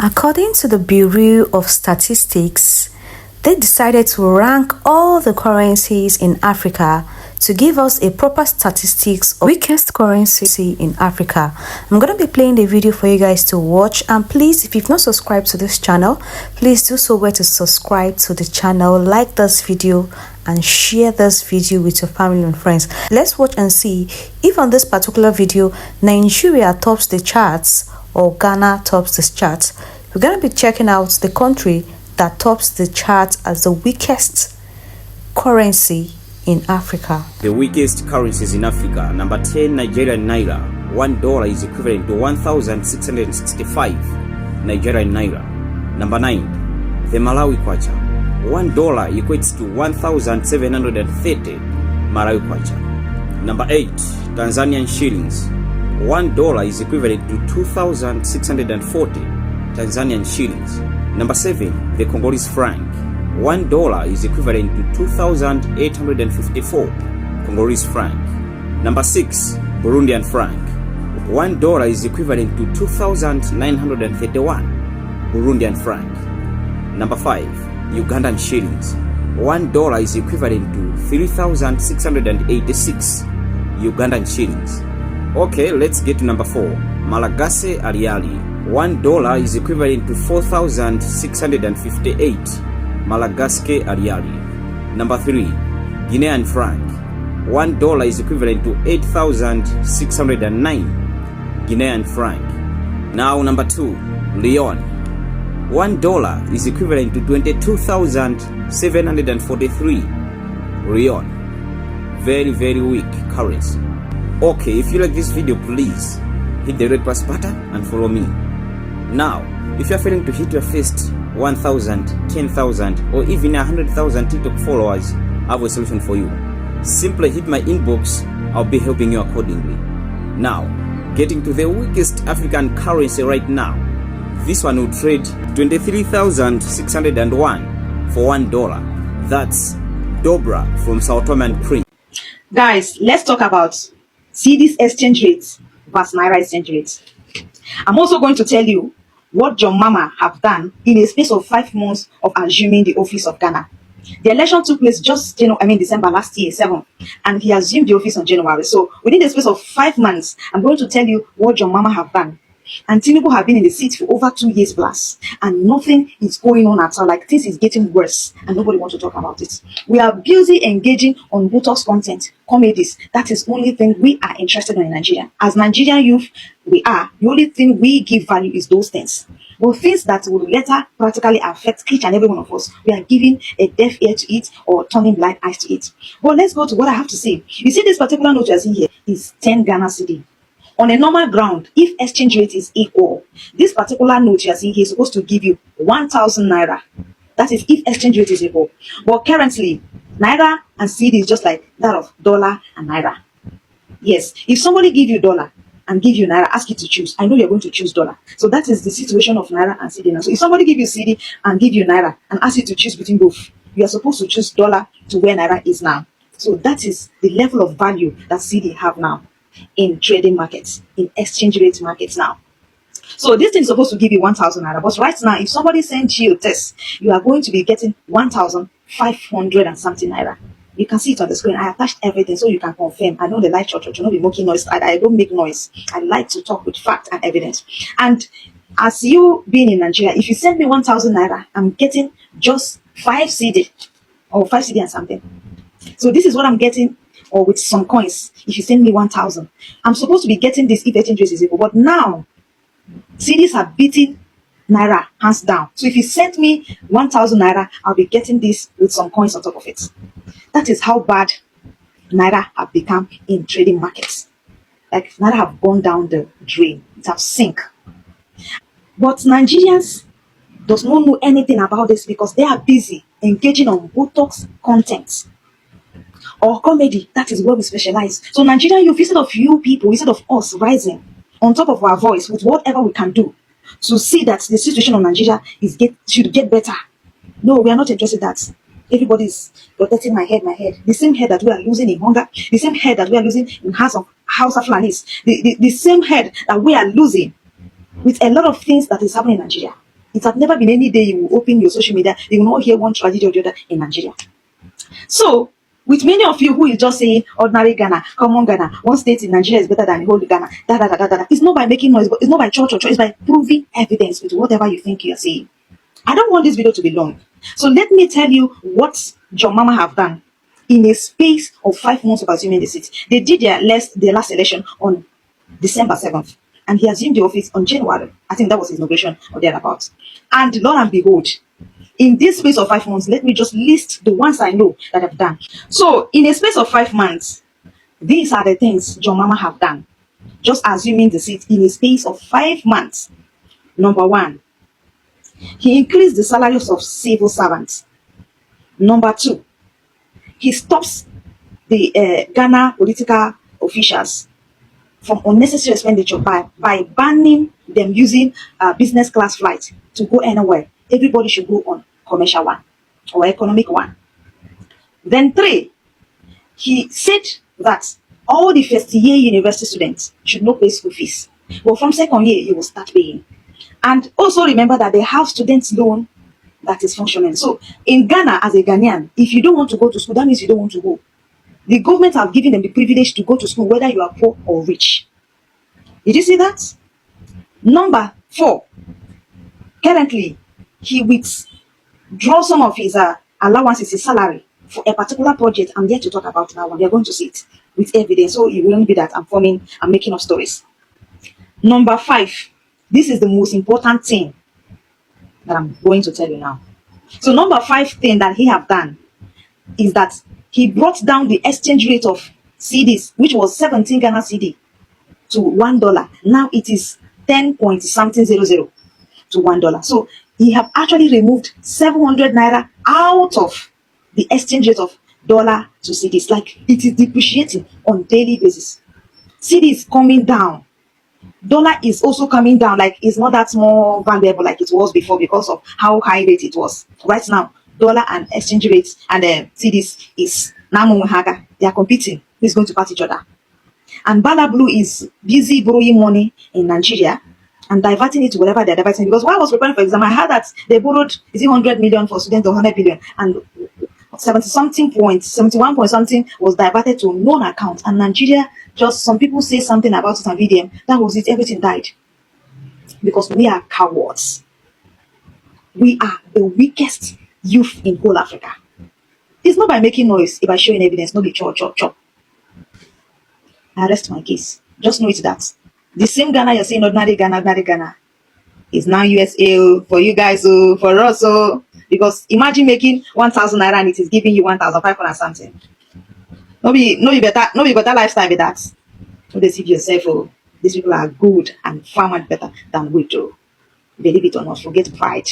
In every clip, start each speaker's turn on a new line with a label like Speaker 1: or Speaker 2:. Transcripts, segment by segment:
Speaker 1: According to the Bureau of Statistics, they decided to rank all the currencies in Africa to give us a proper statistics of weakest currency in Africa. I'm going to be playing the video for you guys to watch, and please, if you've not subscribed to this channel, please do so where to subscribe to the channel, like this video and share this video with your family and friends. Let's watch and see if on this particular video Nigeria tops the charts or Ghana tops the charts. We're going to be checking out the country that tops the chart as the weakest currency in Africa.
Speaker 2: The weakest currencies in Africa. Number 10, Nigerian Naira. $1 is equivalent to 1,665 Nigerian Naira. Number 9, the Malawi Kwacha. $1 equates to 1,730 Malawi Kwacha. Number 8, Tanzanian shillings. $1 is equivalent to 2,640 Tanzanian shillings. Number 7, the Congolese franc. $1 is equivalent to 2,854 Congolese franc. Number 6, Burundian franc. $1 is equivalent to 2,931 Burundian franc. Number 5, Ugandan shillings. $1 is equivalent to 3,686 Ugandan shillings. Okay, let's get to number 4, Malagasy Ariali. $1 is equivalent to 4,658 Malagasy Ariali. Number 3, Guinean franc. $1 is equivalent to 8,609 Guinean franc. Now number 2, Leon. $1 is equivalent to 22,743 Leon. Very weak currency. Okay, if you like this video, please hit the red plus button and follow me. Now, if you are failing to hit your first 1,000, 10,000 or even 100,000 TikTok followers, I have a solution for you. Simply hit my inbox, I'll be helping you accordingly. Now, getting to the weakest African currency right now. This one will trade 23,601 for $1. That's Dobra from Sao Tome and Principe.
Speaker 3: Guys, let's talk about cedi's exchange rates versus Naira exchange rates. I'm also going to tell you what John Mahama have done in a space of 5 months of assuming the office of Ghana. The election took place just December last year, 7, and he assumed the office on January. So within the space of 5 months, I'm going to tell you what John Mahama have done. And Tinubu have been in the seat for over 2 years plus, and nothing is going on at all. Like, things is getting worse, and nobody wants to talk about it. We are busy engaging on Botox content, comedies. That is the only thing we are interested in Nigeria. As Nigerian youth, the only thing we give value is those things. But things that will later practically affect each and every one of us, we are giving a deaf ear to it or turning blind eyes to it. But let's go to what I have to say. You see, this particular note you are seeing here is 10 Ghana cedi. On a normal ground, if exchange rate is equal, this particular note you are seeing here is supposed to give you 1,000 Naira. That is if exchange rate is equal. But currently, Naira and cedi is just like that of dollar and Naira. Yes, if somebody give you dollar and give you Naira, ask you to choose, I know you're going to choose dollar. So that is the situation of Naira and cedi now. So if somebody give you cedi and give you Naira and ask you to choose between both, you are supposed to choose dollar to where Naira is now. So that is the level of value that cedi have now in trading markets, in exchange rate markets now. So this thing is supposed to give you 1,000 Naira, but right now, if somebody sends you a test, you are going to be getting 1,500 and something Naira. You can see it on the screen. I attached everything so you can confirm. I know the light church, you know, be making noise. I don't make noise. I like to talk with fact and evidence. And as you being in Nigeria, if you send me 1,000 Naira, I'm getting just 5 cedi or 5 cedi and something. So this is what I'm getting, or with some coins. If you send me 1,000, I'm supposed to be getting this if exchange rate is equal. But now, cedis are beating Naira hands down. So if you send me 1,000 Naira, I'll be getting this with some coins on top of it. That is how bad Naira have become in trading markets. Like, Naira have gone down the drain. It have sink. But Nigerians does not know anything about this because they are busy engaging on Botox content or comedy. That is where we specialize. So Nigerian youth, instead of you people, instead of us rising on top of our voice with whatever we can do to see that the situation of Nigeria should get better. No, we are not interested in that. Everybody's protecting my head. The same head that we are losing in hunger, the same head that we are losing in House of Flanis, the same head that we are losing with a lot of things that is happening in Nigeria. It has never been any day you will open your social media, you will not hear one tragedy or the other in Nigeria. So, with many of you who is just saying ordinary Ghana, common Ghana, one state in Nigeria is better than the whole Ghana, it's not by making noise, it's not by church, it's by proving evidence with whatever you think you're saying. I don't want this video to be long. So let me tell you what John Mama have done in a space of 5 months of assuming the seat. They did their last election on December 7th. And he assumed the office on January. I think that was his inauguration or thereabouts. And lo and behold, in this space of 5 months, let me just list the ones I know that I've done. So in a space of 5 months, these are the things John Mama have done. Just assuming the seat in a space of 5 months. Number 1, he increased the salaries of civil servants. Number 2, he stops the Ghana political officials from unnecessary expenditure by banning them using business class flights to go anywhere. Everybody should go on commercial one or economic one. Then 3, he said that all the first year university students should not pay school fees. But from second year, you will start paying. And also remember that they have students loan that is functioning. So in Ghana, as a Ghanaian, if you don't want to go to school, that means you don't want to go. The government have given them the privilege to go to school, whether you are poor or rich. Did you see that? Number 4, currently, he withdraws some of his allowances, his salary, for a particular project. I'm here to talk about that one. We are going to see it with evidence, so it wouldn't be that I'm making up stories. Number 5, this is the most important thing that I'm going to tell you now. So number 5 thing that he have done is that he brought down the exchange rate of CDs, which was 17 Ghana CD to $1. Now it is 10.something00 to $1. So he have actually removed 700 Naira out of the exchange rate of dollar to CDs. Like, it is depreciating on daily basis. CD is coming down. Dollar is also coming down. Like, it's not that more valuable like it was before because of how high rate it was. Right now, dollar and exchange rates and CDs is now they are competing. Who's going to pass each other? And Bala Blue is busy borrowing money in Nigeria and diverting it to whatever they're diverting. Because while I was preparing for exam, I heard that they borrowed 100 million for students or 100 billion, and 71 point something was diverted to known account. And Nigeria, just some people say something about it on VDM. That was it. Everything died because we are cowards. We are the weakest youth in whole Africa. It's not by making noise, it's by showing evidence, not be chop. I rest my case. Just know it that the same Ghana you're saying ordinary Ghana is now USA for you guys, for us, because imagine making 1,000 Naira and it is giving you 1,500 something. No be better lifestyle with that. Don't deceive yourself. These people are good and far much better than we do. Believe it or not, forget pride.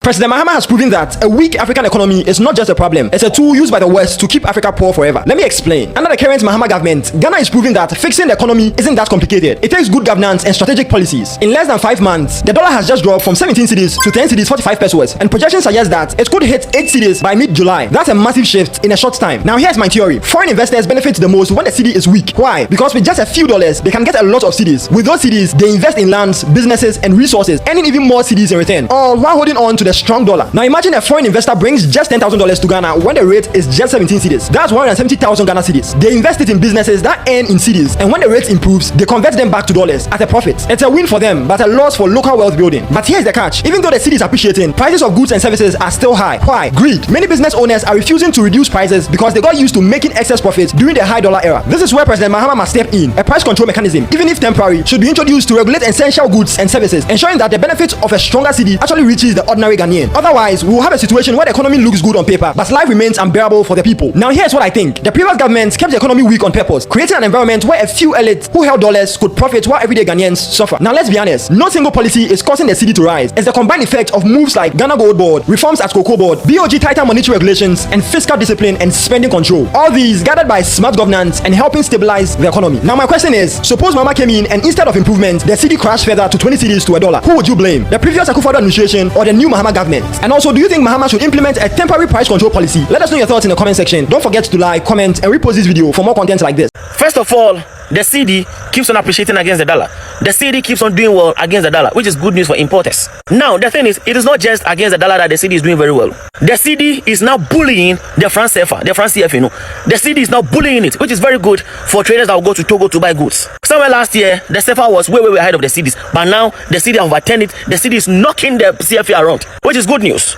Speaker 4: President Mahama has proven that a weak African economy is not just a problem, it's a tool used by the West to keep Africa poor forever. Let me explain. Under the current Mahama government, Ghana is proving that fixing the economy isn't that complicated. It takes good governance and strategic policies. In less than 5 months, the dollar has just dropped from 17 cedis to 10 cedis 45 pesos, and projections suggest that it could hit 8 cedis by mid-July. That's a massive shift in a short time. Now here's my theory. Foreign investors benefit the most when the cedi is weak. Why? Because with just a few dollars, they can get a lot of cedis. With those cedis, they invest in lands, businesses, and resources, earning even more cedis in return, all while holding on to the strong dollar. Now imagine a foreign investor brings just $10,000 to Ghana when the rate is just 17 cedis. That's 170,000 Ghana cedis. They invest it in businesses that earn in cedis, and when the rate improves, they convert them back to dollars at a profit. It's a win for them, but a loss for local wealth building. But here's the catch. Even though the cedi is appreciating, prices of goods and services are still high. Why? Greed. Many business owners are refusing to reduce prices because they got used to making excess profits during the high dollar era. This is where President Mahama must step in. A price control mechanism, even if temporary, should be introduced to regulate essential goods and services, ensuring that the benefits of a stronger cedi actually reaches the ordinary Ghanaian. Otherwise, we will have a situation where the economy looks good on paper, but life remains unbearable for the people. Now here's what I think. The previous government kept the economy weak on purpose, creating an environment where a few elites who held dollars could profit while everyday Ghanaians suffer. Now let's be honest, no single policy is causing the cedi to rise. It's the combined effect of moves like Ghana Gold Board, reforms at Cocoa Board, BOG tighter monetary regulations, and fiscal discipline and spending control. All these gathered by smart governance and helping stabilize the economy. Now my question is, suppose Mama came in and instead of improvement, the cedi crashed further to 20 cedis to $1. Who would you blame? The previous Akufo-Addo administration or the new Mahama government? And also, do you think Mahama should implement a temporary price control policy? Let us know your thoughts in the comment section. Don't forget to like, comment, and repost this video for more content like this.
Speaker 5: First of all, the cedi keeps on appreciating against the dollar. The cedi keeps on doing well against the dollar, which is good news for importers. Now, the thing is, it is not just against the dollar that the cedi is doing very well. The cedi is now bullying the franc CFA, the franc CFA, The cedi is now bullying it, which is very good for traders that will go to Togo to buy goods. Somewhere last year, the CFA was way ahead of the cedis, but now the cedi have overturned it. The cedi is knocking the CFA around, which is good news.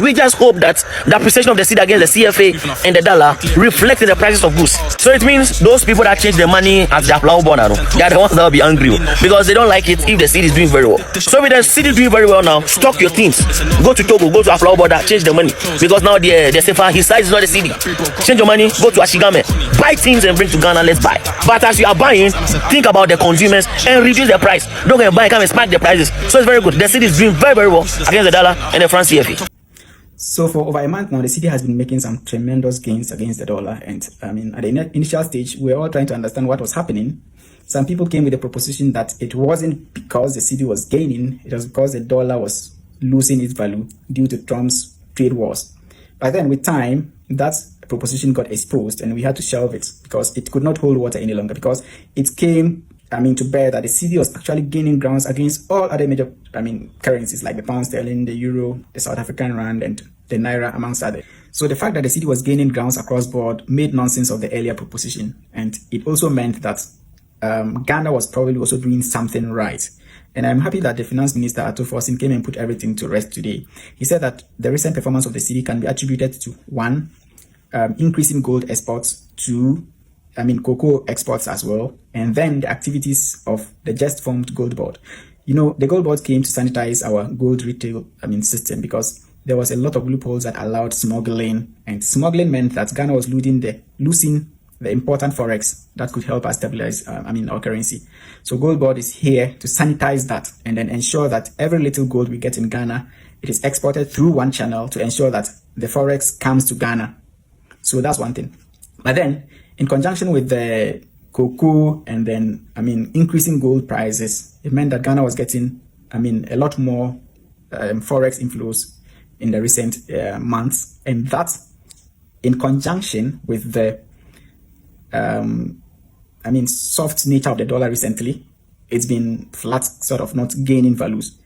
Speaker 5: We just hope that the appreciation of the cedi against the CFA and the dollar reflects in the prices of goods. So it means those people that change their money as their flower born, they are the ones that will be angry because they don't like it if the cedi is doing very well. So with the cedi doing very well now, stock your things. Go to Togo, go to Aflaw border, change the money because now the CFA, his size is not the cedi. Change your money, go to Ashigame, buy things and bring to Ghana. Let's buy. But as you are buying, think about the consumers and reduce the price. Don't go and buy, come and spike the prices. So it's very good. The cedi is doing very well against the dollar and the franc CFA.
Speaker 6: So for over a month now, the cedi has been making some tremendous gains against the dollar. And I mean, at the initial stage, we were all trying to understand what was happening. Some people came with the proposition that it wasn't because the cedi was gaining, it was because the dollar was losing its value due to Trump's trade wars. But then with time, that proposition got exposed and we had to shelve it because it could not hold water any longer, because it came to bear that the cedi was actually gaining grounds against all other major currencies like the pound sterling, the euro, the South African rand, and the Naira, amongst others. So the fact that the cedi was gaining grounds across board made nonsense of the earlier proposition, and it also meant that Ghana was probably also doing something right. And I'm happy that the finance minister Ato Forsin came and put everything to rest today. He said that the recent performance of the cedi can be attributed to 1, increasing gold exports, 2, cocoa exports as well, and then the activities of the just formed gold board. You know, the gold board came to sanitize our gold retail system because there was a lot of loopholes that allowed smuggling, and smuggling meant that Ghana was losing the important forex that could help us stabilize our currency. So gold board is here to sanitize that and then ensure that every little gold we get in Ghana, it is exported through one channel to ensure that the forex comes to Ghana. So that's one thing. But then in conjunction with the cocoa and then increasing gold prices, it meant that Ghana was getting a lot more forex inflows in the recent months, and that in conjunction with the soft nature of the dollar recently, it's been flat, sort of not gaining values.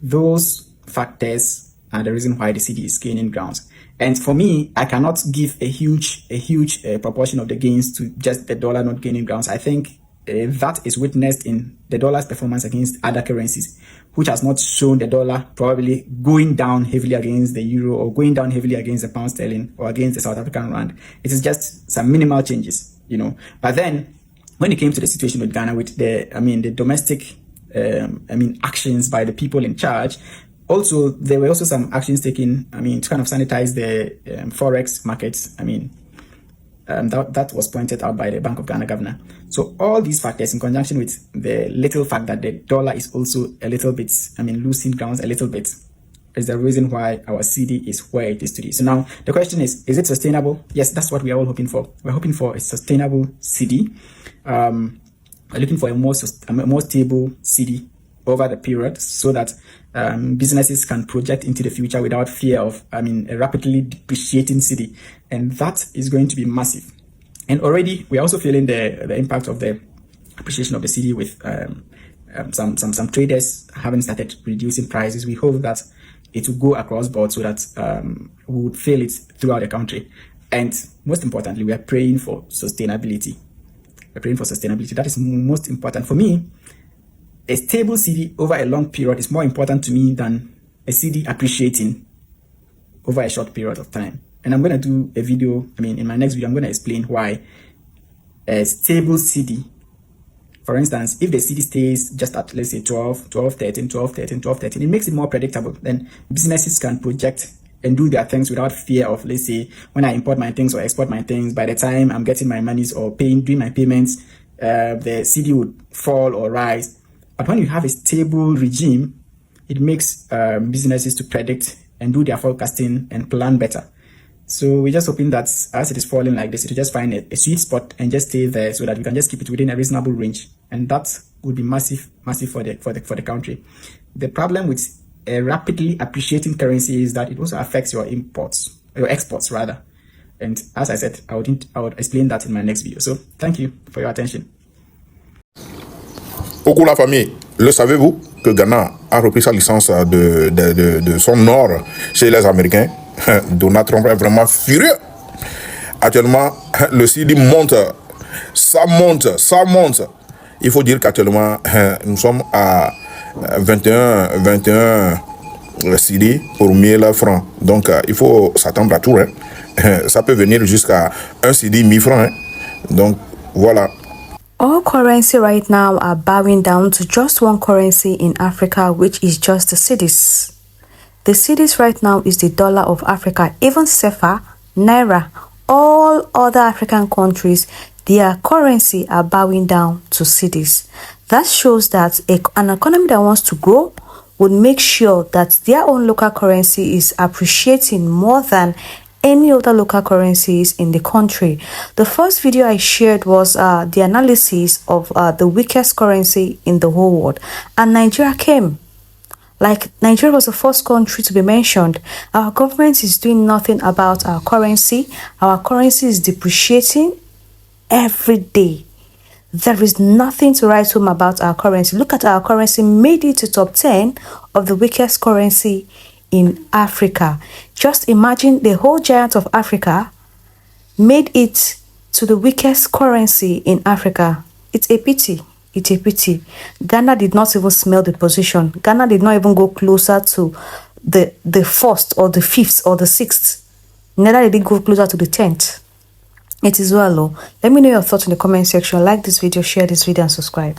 Speaker 6: Those factors are the reason why the cedi is gaining grounds. And for me, I cannot give a huge proportion of the gains to just the dollar not gaining grounds. I think that is witnessed in the dollar's performance against other currencies, which has not shown the dollar probably going down heavily against the euro or going down heavily against the pound sterling or against the South African rand. It is just some minimal changes, you know. But then when it came to the situation with Ghana, with the domestic actions by the people in charge, also there were also some actions taken to kind of sanitize the forex markets. That was pointed out by the Bank of Ghana governor. So all these factors, in conjunction with the little fact that the dollar is also a little bit, losing grounds a little bit, is the reason why our cedi is where it is today. So now the question is it sustainable? Yes, that's what we are all hoping for. We're hoping for a sustainable cedi. We're looking for a more stable cedi over the period, so that businesses can project into the future without fear of a rapidly depreciating cedi, and that is going to be massive. And already we are also feeling the impact of the appreciation of the cedi with some traders having started reducing prices. We hope that it will go across board so that we would feel it throughout the country. And most importantly, we are praying for sustainability. We're praying for sustainability. That is most important for me. A stable cedi over a long period is more important to me than a cedi appreciating over a short period of time. And I'm going to do a video, in my next video, I'm going to explain why a stable cedi, for instance, if the cedi stays just at, let's say, 12, 13, it makes it more predictable. Then businesses can project and do their things without fear of, let's say, when I import my things or export my things, by the time I'm getting my monies or doing my payments, the cedi would fall or rise. But when you have a stable regime, it makes businesses to predict and do their forecasting and plan better. So we're just hoping that as it is falling like this, it will just find a sweet spot and just stay there so that we can just keep it within a reasonable range. And that would be massive for the country. The problem with a rapidly appreciating currency is that it also affects your exports rather. And as I said, I would explain that in my next video. So thank you for your attention.
Speaker 7: Coucou la famille, le savez-vous que Ghana a repris sa licence de son or chez les Américains? Donald Trump est vraiment furieux. Actuellement, le CD monte, ça monte, ça monte. Il faut dire qu'actuellement, nous sommes à 21 CD pour 1000 francs. Donc, il faut s'attendre à tout. Hein. Ça peut venir jusqu'à un CD 1000 francs. Hein. Donc, voilà.
Speaker 1: All currency right now are bowing down to just one currency in Africa, which is just the cedis. The cedis right now is the dollar of Africa. Even CFA, Naira, all other African countries, their currency are bowing down to cedis. That shows that an economy that wants to grow would make sure that their own local currency is appreciating more than any other local currencies in the country. The first video I shared was the analysis of the weakest currency in the whole world, and Nigeria came. Like, Nigeria was the first country to be mentioned. Our government is doing nothing about our currency. Our currency is depreciating every day. There is nothing to write home about our currency. Look at our currency, made it to top 10 of the weakest currency in Africa. Just imagine the whole giant of Africa made it to the weakest currency in Africa. It's a pity. It's a pity. Ghana did not even smell the position. Ghana did not even go closer to the first or the fifth or the sixth. Neither did it go closer to the 10th. It is well, though. Let me know your thoughts in the comment section. Like this video, share this video, and subscribe.